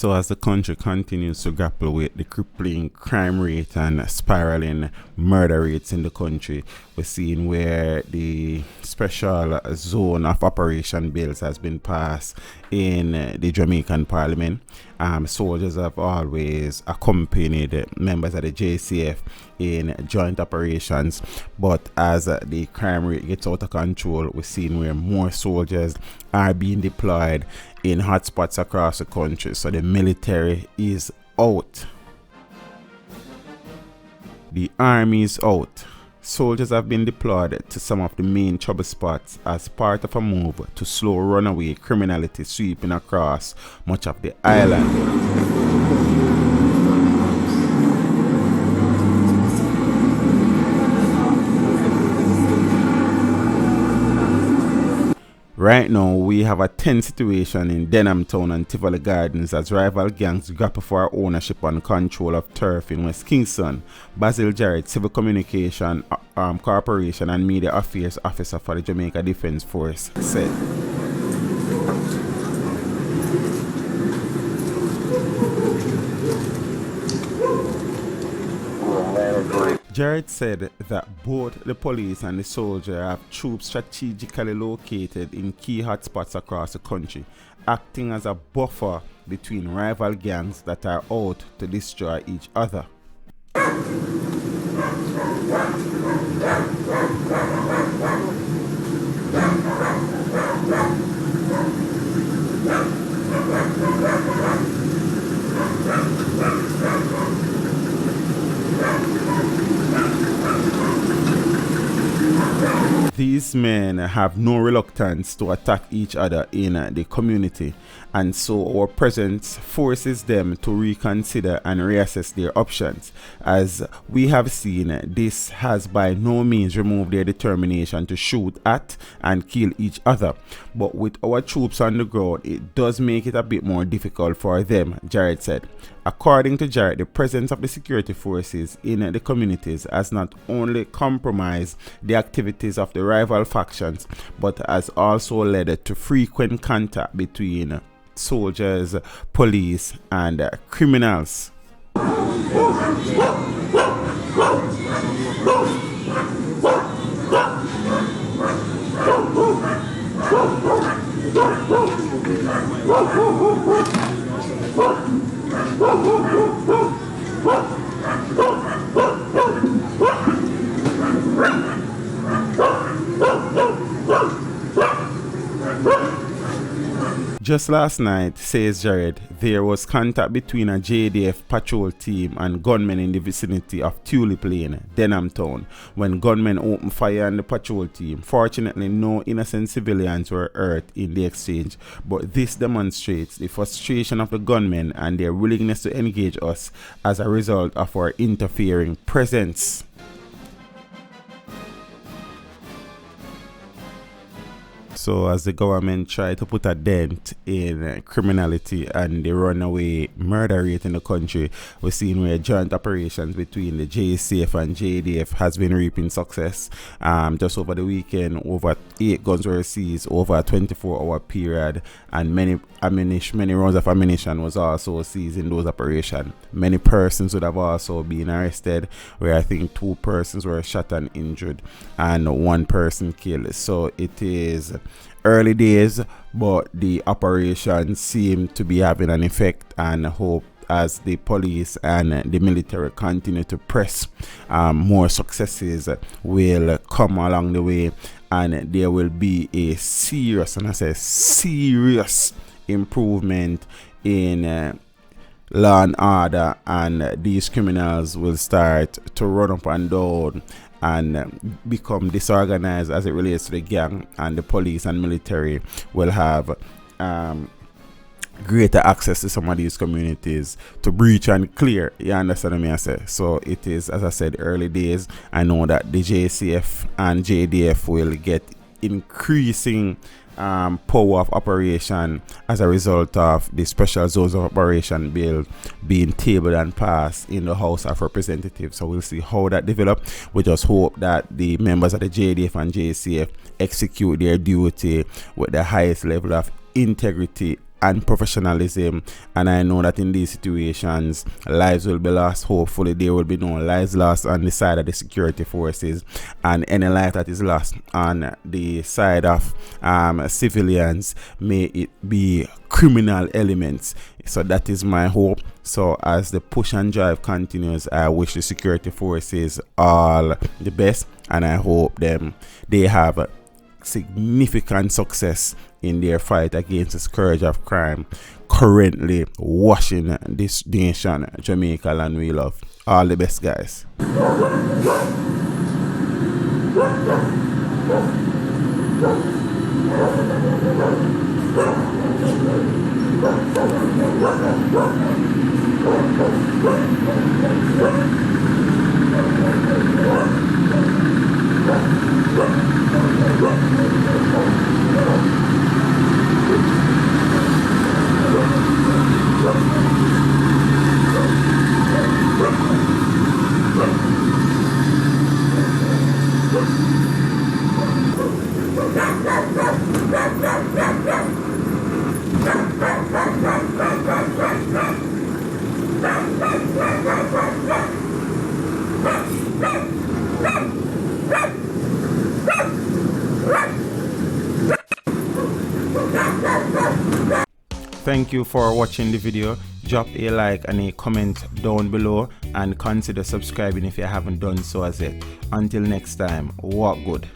So as the country continues to grapple with the crippling crime rate and spiraling murder rates in the country, we're seeing where the special zone of operation bills has been passed in the Jamaican Parliament. Soldiers have always accompanied members of the JCF in joint operations, but as the crime rate gets out of control, we're seeing where more soldiers are being deployed in hotspots across the country. So the military is out. The army is out. Soldiers have been deployed to some of the main trouble spots as part of a move to slow runaway criminality sweeping across much of the island. Right now, we have a tense situation in Denham Town and Tivoli Gardens as rival gangs grapple for ownership and control of turf in West Kingston. Basil Jarrett, Civil Communication Corporation and Media Affairs Officer for the Jamaica Defence Force, said. Jarrett said that both the police and the soldier have troops strategically located in key hotspots across the country, acting as a buffer between rival gangs that are out to destroy each other. These men have no reluctance to attack each other in the community, and so our presence forces them to reconsider and reassess their options. As we have seen, this has by no means removed their determination to shoot at and kill each other, but with our troops on the ground, it does make it a bit more difficult for them, Jarrett said. According to Jarrett, the presence of the security forces in the communities has not only compromised the activities of the rival factions, but has also led to frequent contact between soldiers, police, and criminals. Just last night, says Jared, there was contact between a JDF patrol team and gunmen in the vicinity of Tulip Lane, Denham Town, when gunmen opened fire on the patrol team. Fortunately, no innocent civilians were hurt in the exchange, but this demonstrates the frustration of the gunmen and their willingness to engage us as a result of our interfering presence. So as the government try to put a dent in criminality and the runaway murder rate in the country, we're seeing where joint operations between the JCF and JDF has been reaping success. Just over the weekend, over 8 guns were seized over a 24-hour period, and many rounds of ammunition was also seized in those operations. Many persons would have also been arrested, where I think 2 persons were shot and injured and 1 person killed. So it is early days, but the operations seem to be having an effect, and hope as the police and the military continue to press, more successes will come along the way, and there will be a serious, and I say serious, improvement in law and order, and these criminals will start to run up and down and become disorganized as it relates to the gang, and the police and military will have greater access to some of these communities to breach and clear. You understand what I say? So it is, as I said, early days. I know that the JCF and JDF will get increasing power of operation as a result of the special zones of operation bill being tabled and passed in the House of Representatives. So we'll see how that develops. We just hope that the members of the JDF and JCF execute their duty with the highest level of integrity and professionalism, and I know that in these situations lives will be lost. Hopefully there will be no lives lost on the side of the security forces, and any life that is lost on the side of civilians, may it be criminal elements. So that is my hope. So as the push and drive continues, I wish the security forces all the best, and I hope they have significant success in their fight against the scourge of crime currently washing this nation, Jamaica, land we love. All the best, guys. Thank you for watching the video. Drop a like and a comment down below, and consider subscribing if you haven't done so as yet. Until next time, walk good.